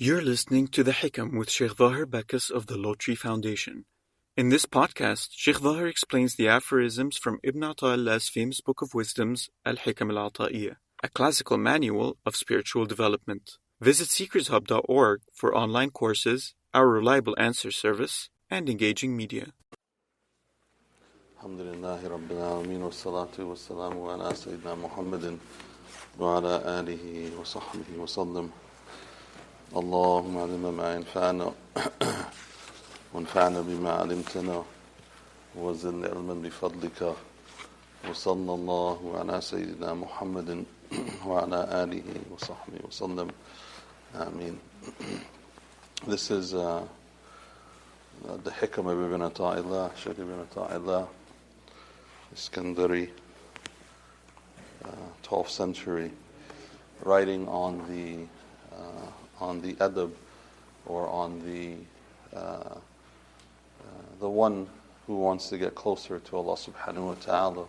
You're listening to The Hikam with Shaykh Zahir Bacchus of the Lotri Foundation. In this podcast, Shaykh Zahir explains the aphorisms from Ibn Ata'illah's famous book of wisdoms, Al-Hikam Al-Ata'iyah, a classical manual of spiritual development. Visit seekershub.org for online courses, our reliable answer service, and engaging media. Alhamdulillahi Rabbil Alameen wa salatu wa salamu ala Sayyidina Muhammadin wa ala alihi wa sahbihi wa sallam. اللهم علمنا ما ينفعنا وانفعنا بما علمتنا وزدنا علما بفضلك وصلى الله على سيدنا محمد وعلى آله وصحبه وسلم. Ameen. This is the Hikam of Ibn Ata'illah, Shaykh Ibn Ata'illah, Iskandari, 12th century, writing on the adab, or on the one who wants to get closer to Allah subhanahu wa ta'ala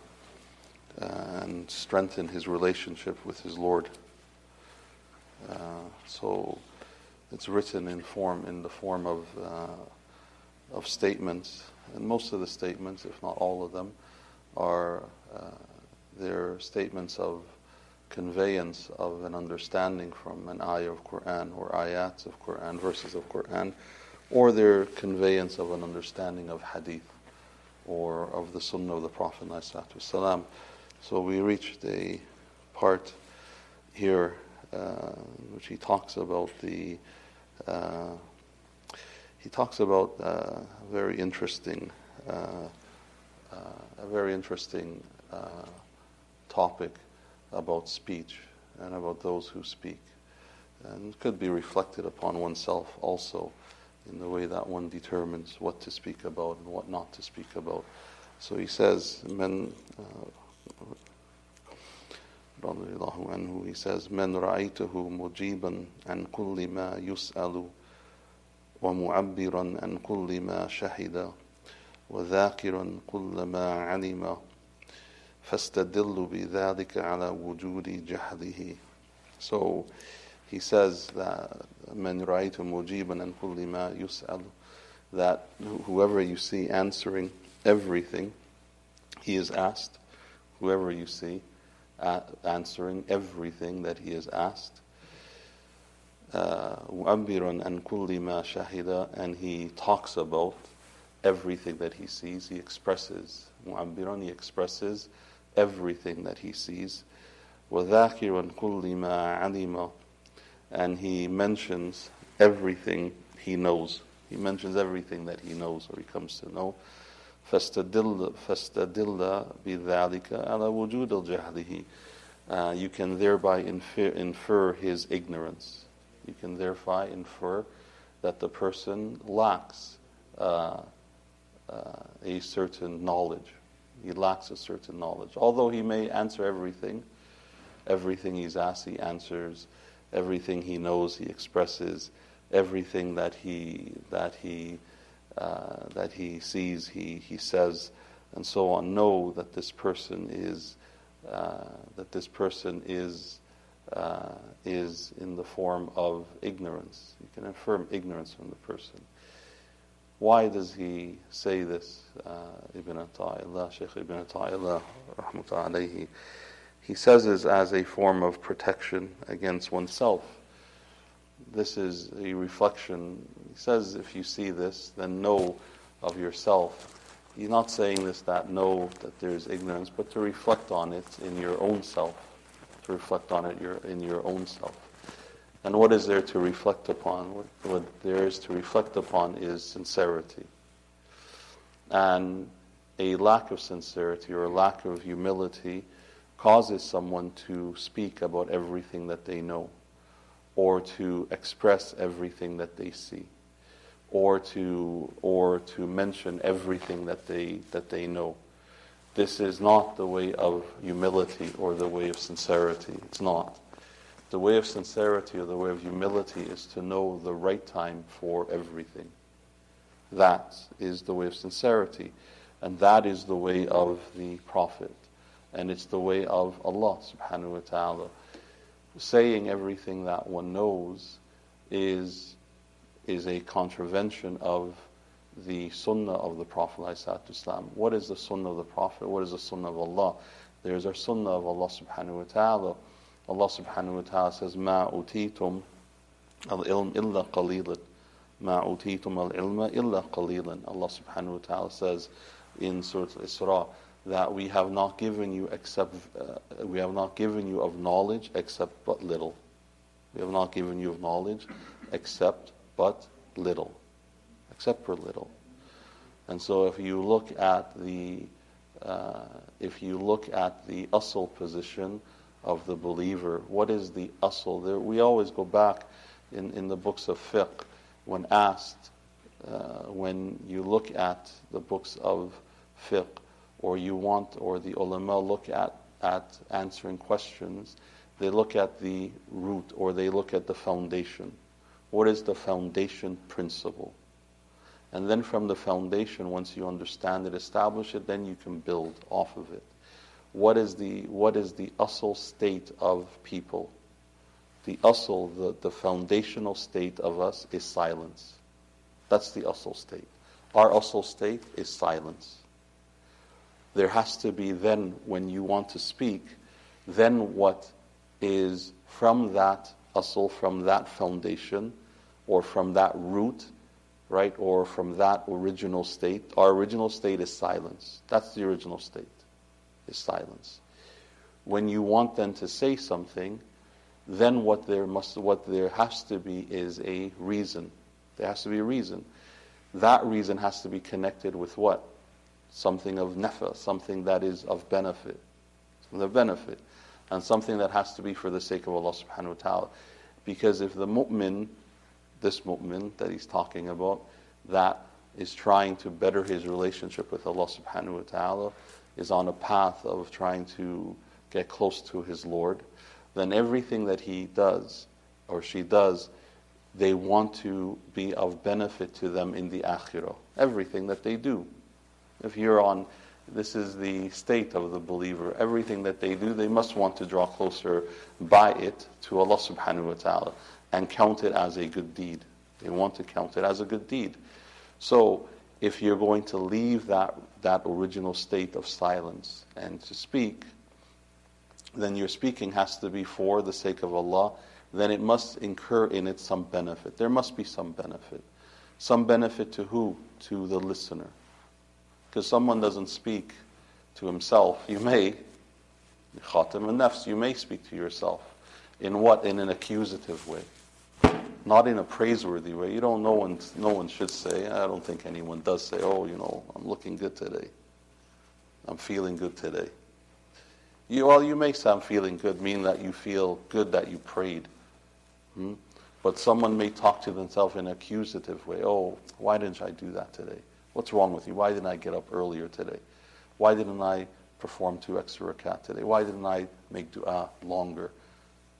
and strengthen his relationship with his Lord. So it's written in the form of statements, and most of the statements, if not all of them, are they're statements of conveyance of an understanding from an ayah of Quran or ayats of Quran, verses of Quran, or their conveyance of an understanding of hadith or of the sunnah of the Prophet ﷺ. So we reached a part here which he talks about a very interesting topic about speech and about those who speak, and it could be reflected upon oneself also in the way that one determines what to speak about and what not to speak about. So he says, "Men ra'aytuhu mujiban an kulli ma yus'alu wa mu'abbiran an kulli ma shahida wa dhakiran kulla ma 'alima فَاسْتَدِلُّ بِذَلِكَ عَلَى وُجُودِ جَهْلِهِ." So he says that مَنْ رَأَيْتُ مُجِيبًا عَنْ كُلِّ مَا يُسْأَلُ, that whoever you see answering everything he is asked, whoever you see answering everything that he is asked, مُعَبِّرًا عَنْ كُلِّ مَا شَهِدَ, and he talks about everything that he sees, he expresses, مُعَبِّرًا, he expresses everything that he sees, وَذَاكِرًا كُلِّ مَا عَلِمَ, and he mentions everything he knows. He mentions everything that he knows or he comes to know. فَاسْتَدِلَّ بِذَلِكَ عَلَى وُجُودِ الْجَهْلِهِ. You can thereby infer his ignorance. You can thereby infer that the person lacks a certain knowledge. He lacks a certain knowledge. Although he may answer everything he's asked, he answers. Everything he knows, he expresses. Everything that he sees, he says, and so on. Know that this person is in the form of ignorance. You can infer ignorance from the person. Why does he say this? Ibn Ata'illah, Shaykh Ibn Ata'illah, rahmatullahi alayhi, he says this as a form of protection against oneself. This is a reflection. He says, if you see this, then know of yourself. He's not saying this know that there's ignorance, but to reflect on it in your own self. To reflect on it in your own self. And what is there to reflect upon? What there is to reflect upon is sincerity. And a lack of sincerity or a lack of humility causes someone to speak about everything that they know, or to express everything that they see, or to mention everything that they know. This is not the way of humility or the way of sincerity. It's not. The way of sincerity or the way of humility is to know the right time for everything. That is the way of sincerity. And that is the way of the Prophet. And it's the way of Allah subhanahu wa ta'ala. Saying everything that one knows is a contravention of the sunnah of the Prophet ﷺ. What is the sunnah of the Prophet? What is the sunnah of Allah? There's our sunnah of Allah subhanahu wa ta'ala. Allah subhanahu wa ta'ala says, مَا أُوتِيتُمْ الْعِلْمِ إِلَّا قَلِيلًا مَا أُوتِيتُمْ الْعِلْمَ إِلَّا قَلِيلًا. Allah subhanahu wa ta'ala says in Surah Al-Isra that we have not given you of knowledge except but little. We have not given you of knowledge except but little. Except for little. And so if you look at the asl position of the believer, what is the asl? There, we always go back in the books of fiqh when asked, when you look at the books of fiqh, or the ulama look at answering questions, they look at the root, or they look at the foundation. What is the foundation principle? And then from the foundation, once you understand it, establish it, then you can build off of it. What is the asl state of people? The asl, the foundational state of us is silence. That's the asl state. Our asl state is silence. There has to be then, when you want to speak, then what is from that asl, from that foundation, or from that root, right, or from that original state. Our original state is silence. That's the original state, is silence. When you want then to say something, then what there has to be is a reason. There has to be a reason. That reason has to be connected with what? Something of nafa, something that is of benefit. Something of benefit. And something that has to be for the sake of Allah subhanahu wa ta'ala. Because if the mu'min, this mu'min that he's talking about, that is trying to better his relationship with Allah subhanahu wa ta'ala, is on a path of trying to get close to his Lord, then everything that he does or she does, they want to be of benefit to them in the akhirah. Everything that they do. This is the state of the believer. Everything that they do, they must want to draw closer by it to Allah subhanahu wa ta'ala and count it as a good deed. They want to count it as a good deed. So if you're going to leave that original state of silence and to speak, then your speaking has to be for the sake of Allah. Then it must incur in it some benefit. There must be some benefit. Some benefit to who? To the listener. Because someone doesn't speak to himself. You may, khatim al-nafs, you may speak to yourself. In what? In an accusative way. Not in a praiseworthy way. No one should say, I don't think anyone does say, I'm looking good today. I'm feeling good today. You may say I'm feeling good, meaning that you feel good that you prayed. But someone may talk to themselves in an accusative way. Why didn't I do that today? What's wrong with you? Why didn't I get up earlier today? Why didn't I perform 2 extra rakat today? Why didn't I make dua longer?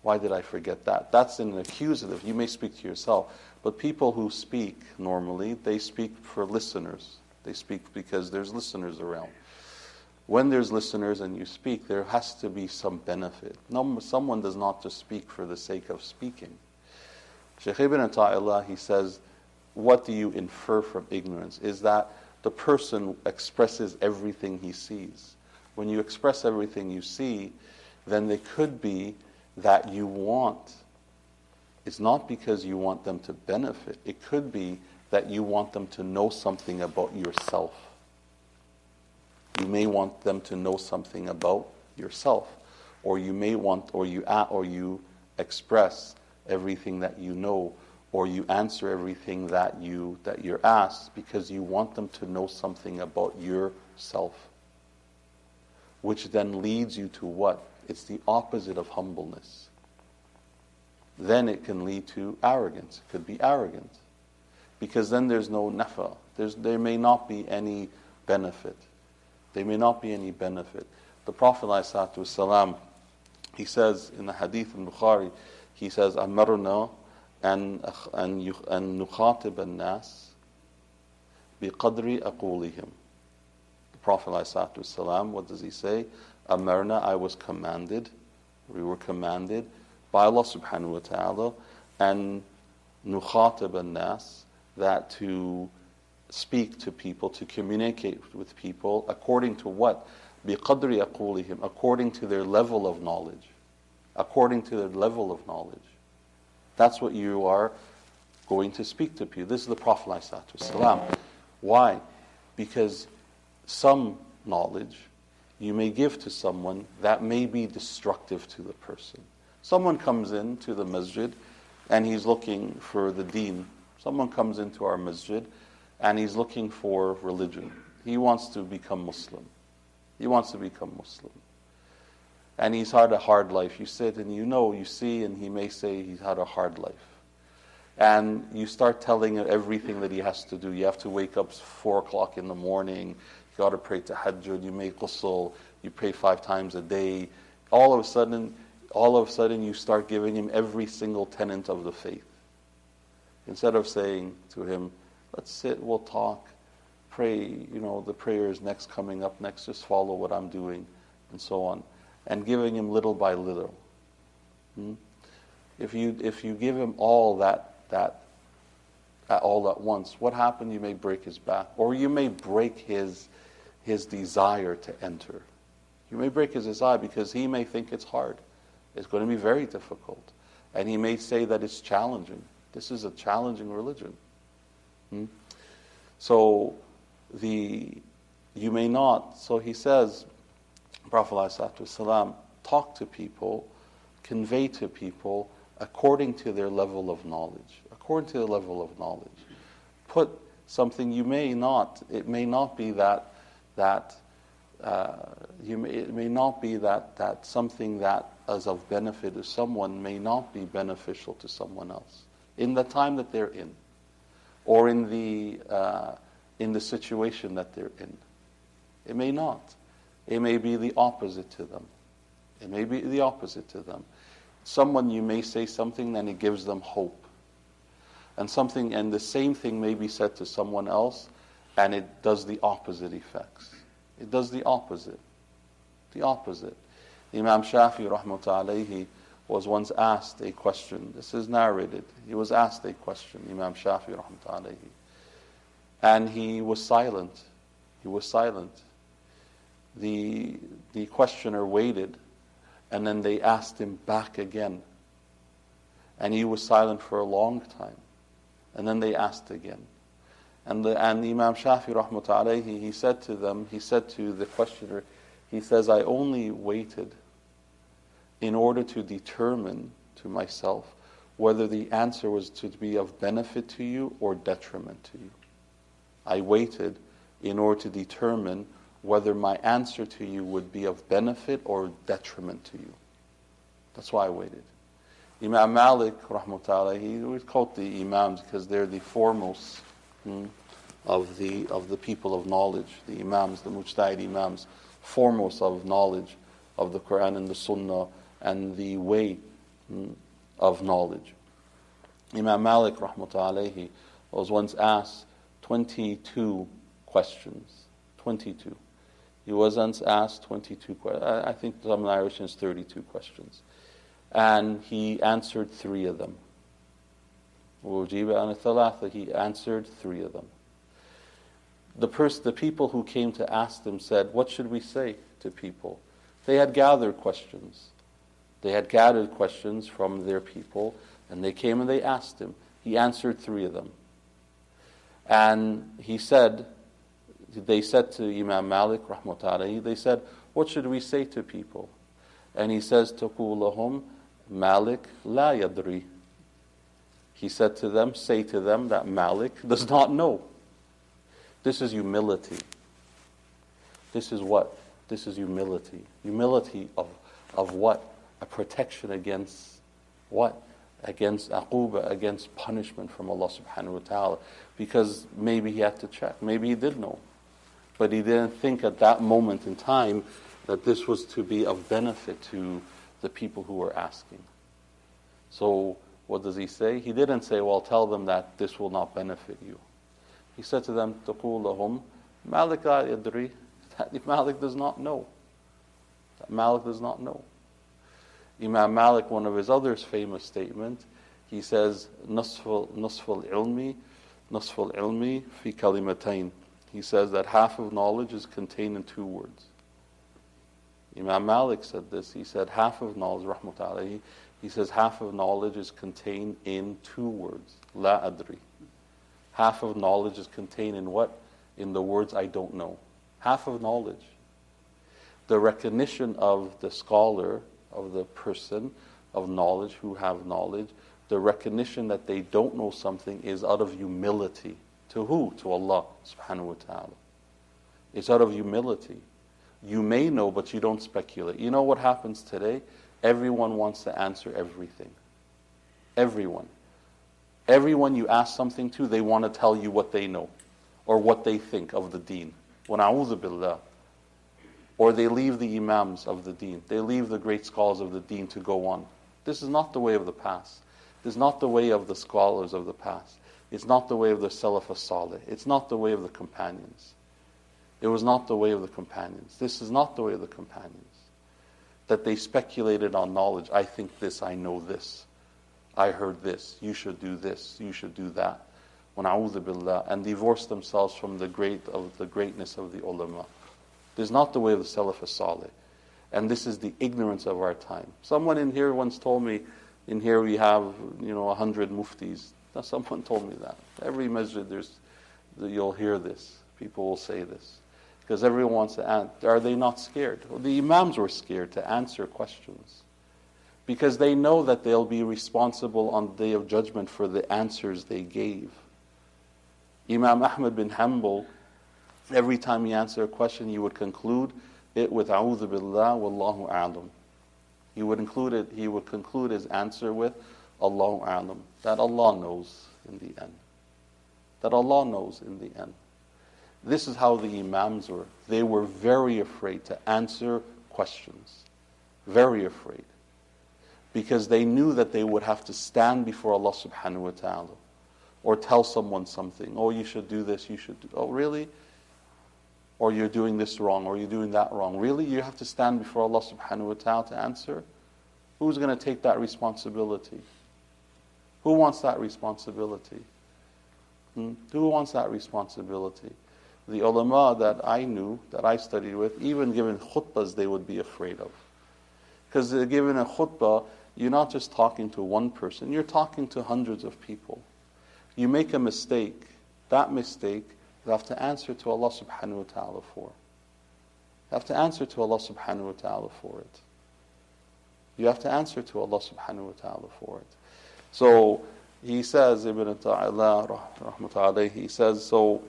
Why did I forget that? That's in an accusative. You may speak to yourself. But people who speak normally, they speak for listeners. They speak because there's listeners around. When there's listeners and you speak, there has to be some benefit. No, someone does not just speak for the sake of speaking. Shaykh ibn Ata'illah, he says, what do you infer from ignorance? Is that the person expresses everything he sees. When you express everything you see, then it could be that you want. It's not because you want them to benefit. It could be that you want them to know something about yourself. You may want them to know something about yourself, or you may want, or you express everything that you know, or you answer everything that you're asked because you want them to know something about yourself, which then leads you to what? It's the opposite of humbleness. Then it can lead to arrogance. It could be arrogant, because then there's no nafa. There may not be any benefit. There may not be any benefit. The Prophet ﷺ, he says in the hadith in Bukhari, he says, أَمَرْنَا أَن نُخَاطِبَ النَّاسِ بِقَدْرِ أَقُولِهِمْ. The Prophet ﷺ, what does he say? Amarna, I was commanded, we were commanded by Allah subhanahu wa ta'ala, and نخاطب الناس, that to speak to people, to communicate with people, according to what? بقدر عقولهم, according to their level of knowledge. According to their level of knowledge. That's what you are going to speak to people. This is the Prophet ﷺ. Why? Because some knowledge you may give to someone that may be destructive to the person. Someone comes into the masjid and he's looking for the deen. Someone comes into our masjid and he's looking for religion. He wants to become Muslim. He wants to become Muslim. And he's had a hard life. You sit and you see, and he may say he's had a hard life. And you start telling him everything that he has to do. You have to wake up 4 o'clock in the morning. You got to pray tahajjud. You make ghusl. You pray 5 times a day. All of a sudden, you start giving him every single tenet of the faith. Instead of saying to him, let's sit, we'll talk, pray, the prayer is coming up next, just follow what I'm doing, and so on. And giving him little by little. If you give him all that all at once, what happened? You may break his back, or you may break his desire to enter. You may break his desire because he may think it's hard. It's going to be very difficult, and he may say that it's challenging. This is a challenging religion. So you may not. So he says, Prophet ﷺ, talk to people, convey to people according to their level of knowledge. According to the level of knowledge. Put something it may not be that something that is of benefit to someone may not be beneficial to someone else in the time that they're in, or in the situation that they're in. It may not. It may be the opposite to them. It may be the opposite to them. Someone, you may say something and it gives them hope. And the same thing may be said to someone else and it does the opposite effects. It does the opposite. The opposite. Imam Shafi rahmatullahi alayhi was once asked a question. This is narrated. He was asked a question, Imam Shafi rahmatullahi alayhi. And he was silent. He was silent. The questioner waited, and then they asked him back again. And he was silent for a long time. And then they asked again. And Imam Shafi rahmatullahi alayhi, he said to the questioner, he says, I only waited in order to determine to myself whether the answer was to be of benefit to you or detriment to you. I waited in order to determine whether my answer to you would be of benefit or detriment to you. That's why I waited. Imam Malik, rahmatullahi, we quote the Imams because they're the foremost of the people of knowledge. The Imams, the Mujtahid Imams, foremost of knowledge of the Quran and the Sunnah and the way of knowledge. Imam Malik, rahmatullahi, was once asked 22 questions. 22. He was once asked 22 questions. I think some narrations 32 questions. And he answered 3 of them. He answered 3 of them. The people who came to ask them said, what should we say to people? They had gathered questions. They had gathered questions from their people, and they came and they asked him. He answered 3 of them. And they said to Imam Malik, rahmatullahi, they said, what should we say to people? And he says, تَقُولُ لَهُمْ Malik la yadri. He said to them, say to them that Malik does not know. This is humility. This is what? This is humility. Humility of what? A protection against what? Against aquba, against punishment from Allah subhanahu wa ta'ala. Because maybe he had to check. Maybe he did know. But he didn't think at that moment in time that this was to be of benefit to the people who were asking. So what does he say? He didn't say, well, tell them that this will not benefit you. He said to them, تَقُولُ لَهُمْ Malik la yadri. That Malik does not know. That Malik does not know. Imam Malik, one of his other famous statements, He says, نصف العلم في كلمتين. He says that half of knowledge is contained in 2 words. Imam Malik said this. He said half of knowledge, rahmatullahi alayhi, he says half of knowledge is contained in 2 words. La adri. Half of knowledge is contained in what? In the words I don't know. Half of knowledge. The recognition of the scholar, of the person of knowledge who have knowledge, the recognition that they don't know something is out of humility. To who? To Allah subhanahu wa ta'ala. It's out of humility. You may know, but you don't speculate. You know what happens today? Everyone wants to answer everything. Everyone. Everyone you ask something to, they want to tell you what they know or what they think of the deen. وَنَعُوذُ بِاللَّهِ. Or they leave the imams of the deen. They leave the great scholars of the deen to go on. This is not the way of the past. This is not the way of the scholars of the past. It's not the way of the Salaf as-Salih. It's not the way of the companions. It was not the way of the companions. This is not the way of the companions. That they speculated on knowledge. I think this, I know this. I heard this. You should do this. You should do that. وَنَعُوذُ بِاللَّهِ. And divorced themselves from the greatness of the ulama. This is not the way of the Salaf as-Salih. And this is the ignorance of our time. Someone in here once told me, in here we have, 100 muftis. Now someone told me that. Every masjid, you'll hear this. People will say this. Because everyone wants to answer. Are they not scared? Well, the imams were scared to answer questions. Because they know that they'll be responsible on the day of judgment for the answers they gave. Imam Ahmad bin Hanbal, every time he answered a question, he would conclude it with A'udhu Billah Wallahu A'lam. He would conclude his answer with Allahu A'lam. That Allah knows in the end. That Allah knows in the end. This is how the imams were. They were very afraid to answer questions. Very afraid. Because they knew that they would have to stand before Allah subhanahu wa ta'ala. Or tell someone something. Oh, you should do this, you should do... Oh, really? Or you're doing this wrong, or you're doing that wrong. Really? You have to stand before Allah subhanahu wa ta'ala to answer? Who's going to take that responsibility? Who wants that responsibility? Who wants that responsibility? The ulama that I knew, that I studied with, even given khutbahs, they would be afraid of. Because given a khutbah, you're not just talking to one person, you're talking to hundreds of people. You make a mistake, that mistake, you have to answer to Allah subhanahu wa ta'ala for. You have to answer to Allah subhanahu wa ta'ala for it. You have to answer to Allah subhanahu wa ta'ala for it. So, he says, Ibn Ata'illah, rahmatullahi, he says, so,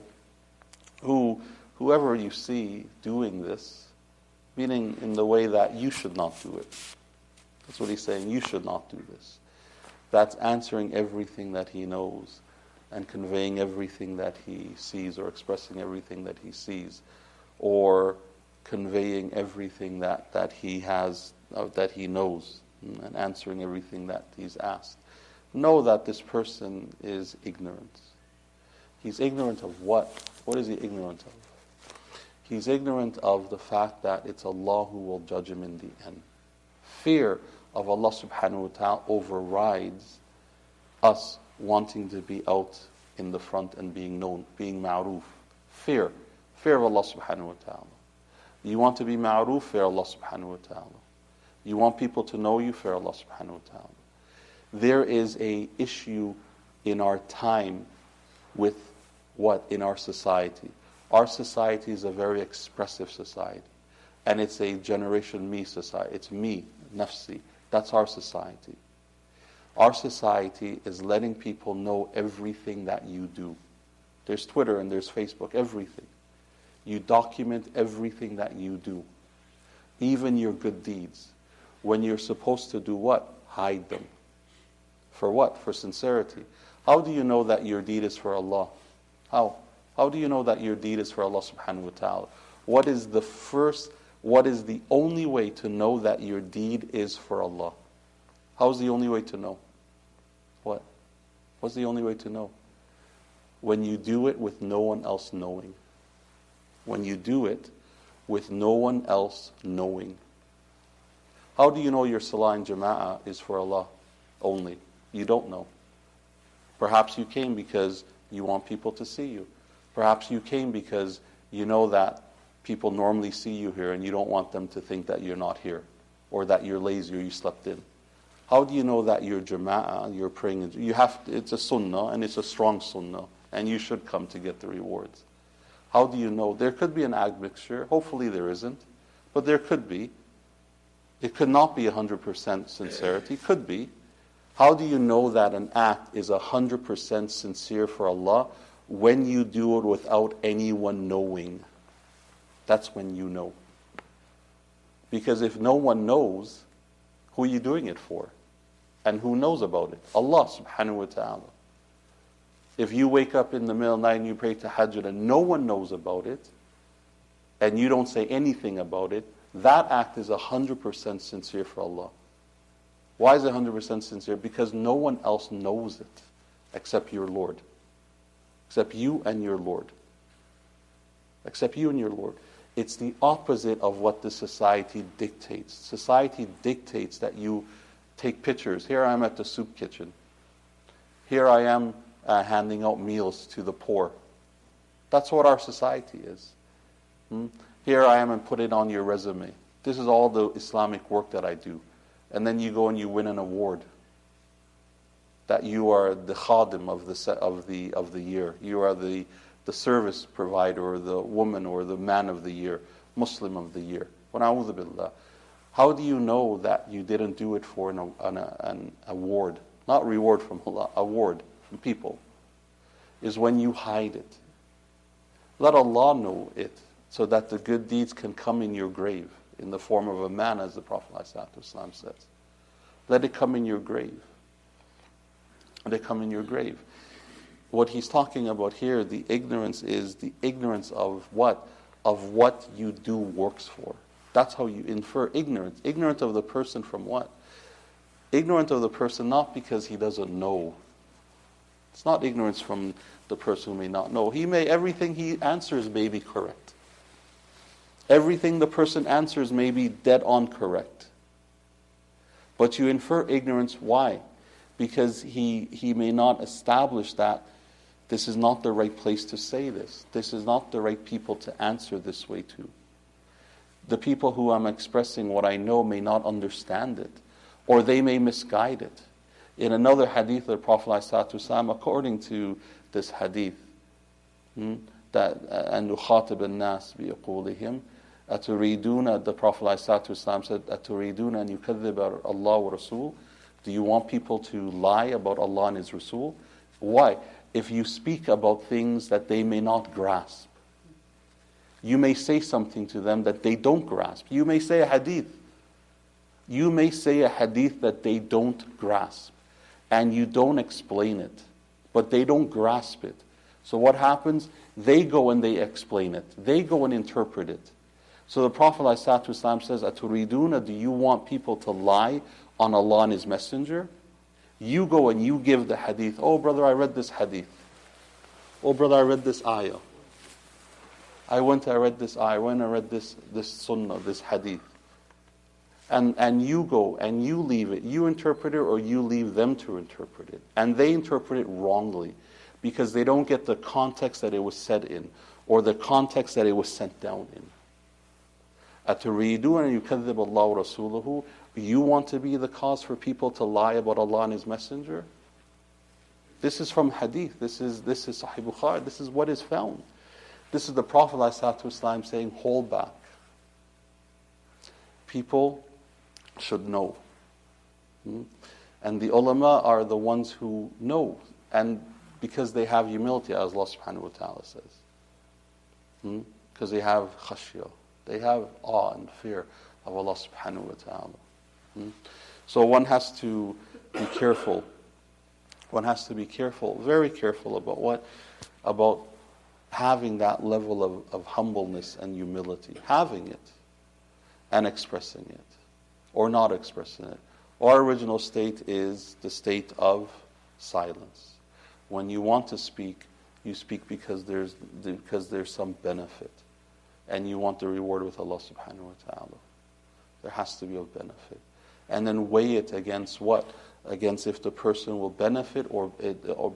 whoever you see doing this, meaning in the way that you should not do it. That's what he's saying, you should not do this. That's answering everything that he knows and conveying everything that he sees or expressing everything that he sees or conveying everything that he has, that he knows and answering everything that he's asked. Know that this person is ignorant. He's ignorant of what? What is he ignorant of? He's ignorant of the fact that it's Allah who will judge him in the end. Fear of Allah subhanahu wa ta'ala overrides us wanting to be out in the front and being known, being ma'roof. Fear of Allah subhanahu wa ta'ala. You want to be ma'roof, fear Allah subhanahu wa ta'ala. You want people to know you, fear Allah subhanahu wa ta'ala. There is a issue in our time with what? In our society. Our society is a very expressive society. And it's a generation me society. It's me, nafsi. That's our society. Our society is letting people know everything that you do. There's Twitter and there's Facebook, everything. You document everything that you do. Even your good deeds. When you're supposed to do what? Hide them. For what? For sincerity. How do you know that your deed is for Allah? How? How do you know that your deed is for Allah subhanahu wa ta'ala? What is the only way to know that your deed is for Allah? How's the only way to know? What? What's the only way to know? When you do it with no one else knowing. When you do it with no one else knowing. How do you know your salah and jama'ah is for Allah only? You don't know. Perhaps you came because you want people to see you. Perhaps you came because you know that people normally see you here and you don't want them to think that you're not here, or that you're lazy or you slept in. How do you know that you're jama'ah, you're praying? It's a sunnah, and it's a strong sunnah, and you should come to get the rewards. How do you know? There could be an admixture. Hopefully there isn't, but there could be. It could not be 100% sincerity. Could be. How do you know that an act is 100% sincere for Allah? When you do it without anyone knowing. That's when you know. Because if no one knows, who are you doing it for? And who knows about it? Allah subhanahu wa ta'ala. If you wake up in the middle of the night and you pray tahajjud and no one knows about it, and you don't say anything about it, that act is 100% sincere for Allah. Why is it 100% sincere? Because no one else knows it except your Lord. Except you and your Lord. Except you and your Lord. It's the opposite of what the society dictates. Society dictates that you take pictures. Here I am at the soup kitchen. Here I am handing out meals to the poor. That's what our society is. Here I am and put it on your resume. This is all the Islamic work that I do. And then you go and you win an award. That you are the khadim of the year. You are the service provider, or the woman, or the man of the year, Muslim of the year. Wa na'udhu billah. How do you know that you didn't do it for an award? Not reward from Allah, award from people. Is when you hide it. Let Allah know it, so that the good deeds can come in your grave, in the form of a man, as the Prophet ﷺ says. Let it come in your grave. Let it come in your grave. What he's talking about here, the ignorance, is the ignorance of what? Of what you do works for. That's how you infer ignorance. Ignorant of the person from what? Ignorant of the person not because he doesn't know. It's not ignorance from the person who may not know. Everything he answers may be correct. Everything the person answers may be dead on correct. But you infer ignorance, why? Because he may not establish that this is not the right place to say this. This is not the right people to answer this way to. The people who I'm expressing what I know may not understand it, or they may misguide it. In another hadith of the Prophet ﷺ, according to this hadith, that and nukhatib an-nas bi yaqulihim aturiduna, the Prophet ﷺ said, aturiduna an yukadhib Allah wa Rasul. Do you want people to lie about Allah and His Rasul? Why? If you speak about things that they may not grasp, you may say something to them that they don't grasp. You may say a hadith. You may say a hadith that they don't grasp, and you don't explain it, but they don't grasp it. So what happens? They go and they explain it. They go and interpret it. So the Prophet ﷺ says, Aturiduna, do you want people to lie on Allah and His Messenger? You go and you give the hadith. Oh brother, I read this hadith. Oh brother, I read this ayah. I read this ayah. I went and read this sunnah, this hadith. And you go and you leave it. You interpret it, or you leave them to interpret it. And they interpret it wrongly because they don't get the context that it was said in, or the context that it was sent down in. Aturiduna an yukadhib Allah wa Rasuluhu. You want to be the cause for people to lie about Allah and His Messenger? This is from hadith. This is Sahih Bukhari. This is what is found. This is the Prophet ﷺ saying, hold back. People should know. And the ulama are the ones who know. And because they have humility, as Allah subhanahu wa ta'ala says. Because they have khashya. They have awe and fear of Allah subhanahu wa ta'ala. So one has to be careful. One has to be careful, very careful about what? About having that level of humbleness and humility. Having it and expressing it. Or not expressing it. Our original state is the state of silence. When you want to speak, you speak because there's some benefit. And you want the reward with Allah subhanahu wa ta'ala. There has to be a benefit. And then weigh it against what? against if the person will benefit or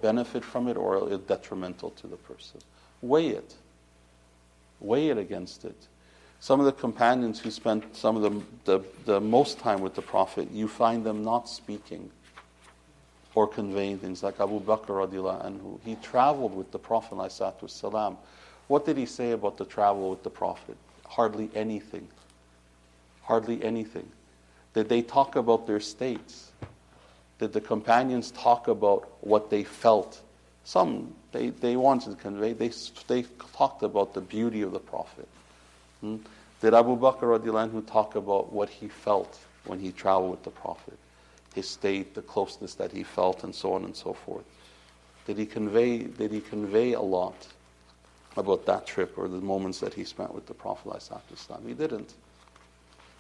benefit from it, or it's detrimental to the person. Weigh it. Weigh it against it. Some of the companions who spent some of the most time with the Prophet, you find them not speaking or conveying things, like Abu Bakr radiallahu anhu. He traveled with the Prophet ﷺ. What did he say about the travel with the Prophet? Hardly anything. Hardly anything. Did they talk about their states? Did the companions talk about what they felt? Some, they wanted to convey, they talked about the beauty of the Prophet. Did Abu Bakr radiallahu anhu talk about what he felt when he traveled with the Prophet? His state, the closeness that he felt, and so on and so forth. Did he convey a lot about that trip or the moments that he spent with the Prophet ﷺ? He didn't.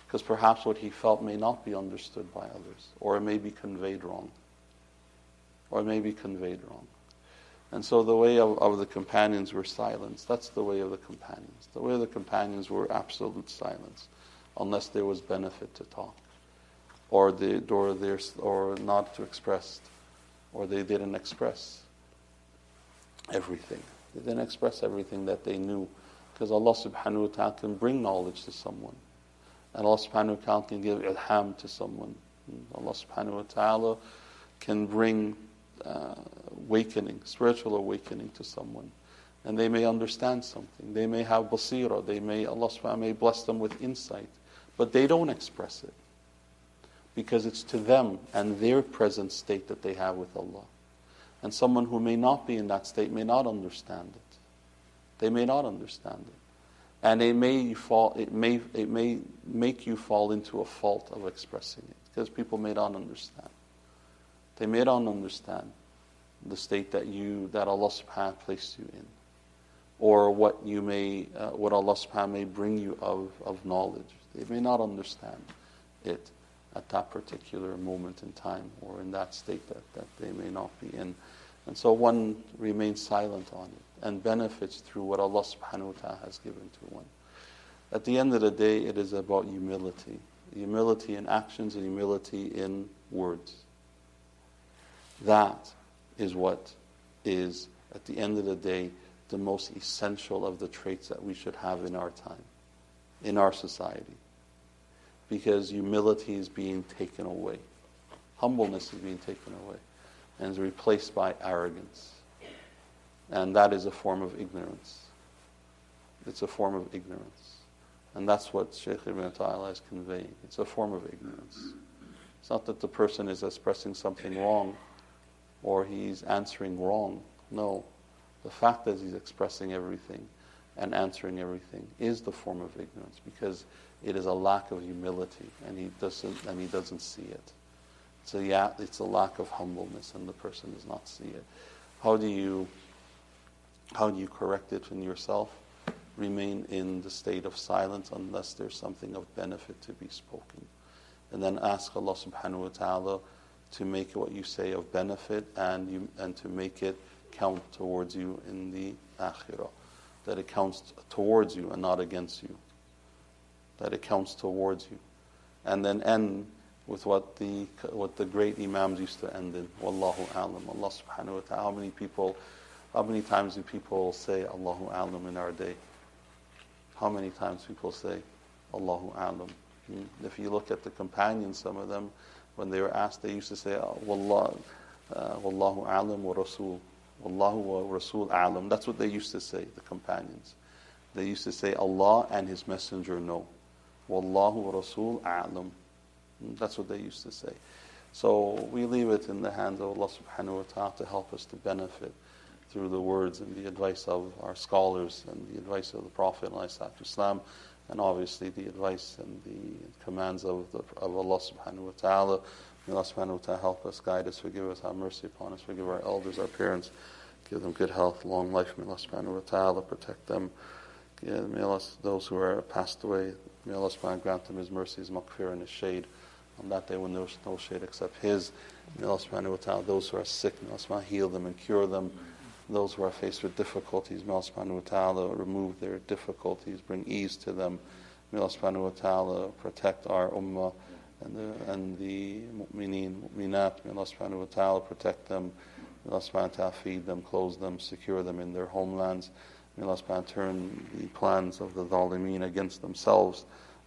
Because perhaps what he felt may not be understood by others, or it may be conveyed wrong. And so the way of the companions were silence. That's the way of the companions. The way of the companions were absolute silence, unless there was benefit to talk, or not to express, or they didn't express everything. They didn't express everything that they knew, because Allah subhanahu wa ta'ala can bring knowledge to someone, and Allah subhanahu wa ta'ala can give ilham to someone. Allah subhanahu wa ta'ala can bring awakening, spiritual awakening to someone, and they may understand something. They may have basira. Allah subhanahu wa ta'ala may bless them with insight, but they don't express it because it's to them and their present state that they have with Allah. And someone who may not be in that state may not understand it. They may not understand it, and it may make you fall into a fault of expressing it, because people may not understand. They may not understand the state that Allah subhanahu wa ta'ala placed you in, or what Allah subhanahu wa ta'ala may bring you of knowledge. They may not understand it at that particular moment in time, or in that state that they may not be in. And so one remains silent on it and benefits through what Allah subhanahu wa ta'ala has given to one. At the end of the day, it is about humility. Humility in actions and humility in words. That is what is, at the end of the day, the most essential of the traits that we should have in our time, in our society. Because humility is being taken away. Humbleness is being taken away and is replaced by arrogance. And that is a form of ignorance. It's a form of ignorance. And that's what Shaykh Ibn Ata'illah is conveying. It's a form of ignorance. It's not that the person is expressing something wrong or he's answering wrong. No. The fact that he's expressing everything and answering everything is the form of ignorance, because it is a lack of humility, and he doesn't see it. It's a lack of humbleness, and the person does not see it. How do you correct it in yourself? Remain in the state of silence unless there's something of benefit to be spoken, and then ask Allah subhanahu wa ta'ala to make what you say of benefit, and to make it count towards you in the akhirah, that it counts towards you and not against you, that it counts towards you, and then end with what the great imams used to end in. Wallahu a'lam. Allah subhanahu wa ta'ala. How many times do people say Allahu a'lam in our day? How many times people say Allahu a'lam? If you look at the companions, some of them, when they were asked, they used to say Wallahu a'lam wa rasul. Wallahu wa rasul a'lam. That's what they used to say, the companions. They used to say Allah and His Messenger know. Wallahu wa rasul a'lam. That's what they used to say. So we leave it in the hands of Allah subhanahu wa ta'ala to help us to benefit through the words and the advice of our scholars and the advice of the Prophet ﷺ, and obviously the advice and the commands of Allah subhanahu wa ta'ala. May Allah subhanahu wa ta'ala help us, guide us, forgive us, have mercy upon us, forgive our elders, our parents, give them good health, long life. May Allah subhanahu wa ta'ala protect them. May Allah, those who are passed away, may Allah subhanahu wa ta'ala grant them His mercy, His maghfirah, and His shade. On that day when there was no shade except His, may Allah subhanahu wa ta'ala, those who are sick, may Allah subhanahu wa ta'ala heal them and cure them. Those who are faced with difficulties, may Allah subhanahu wa ta'ala remove their difficulties, bring ease to them. May Allah subhanahu wa ta'ala protect our ummah and the mu'mineen, mu'minat. May Allah subhanahu wa ta'ala protect them. May Allah subhanahu wa ta'ala feed them, clothe them, secure them in their homelands. May Allah subhanahu wa ta'ala turn the plans of the zalimeen against themselves.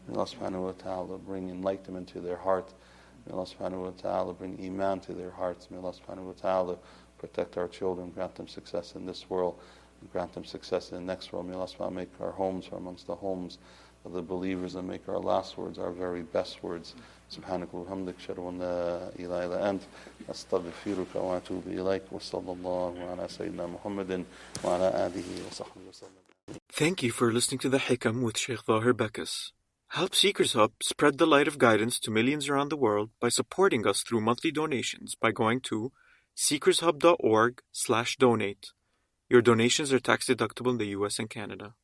May Allah subhanahu wa ta'ala bring enlightenment to their heart. May Allah subhanahu wa ta'ala bring iman to their hearts. May Allah subhanahu wa ta'ala protect our children, grant them success in this world, and grant them success in the next world. May Allah subhanahu wa ta'ala make our homes from amongst the homes of the believers, and make our last words our very best words. سبحانك وبحمدك أشهد أن لا إله إلا أنت أستغفرك وأتوب إليك وصلى الله على سيدنا محمد وعلى آله وصحبه وسلم. Thank you for listening to The Hikam with Shaykh Zahir Bacchus. Help Seekers Hub spread the light of guidance to millions around the world by supporting us through monthly donations by going to seekershub.org/donate. Your donations are tax deductible in the US and Canada.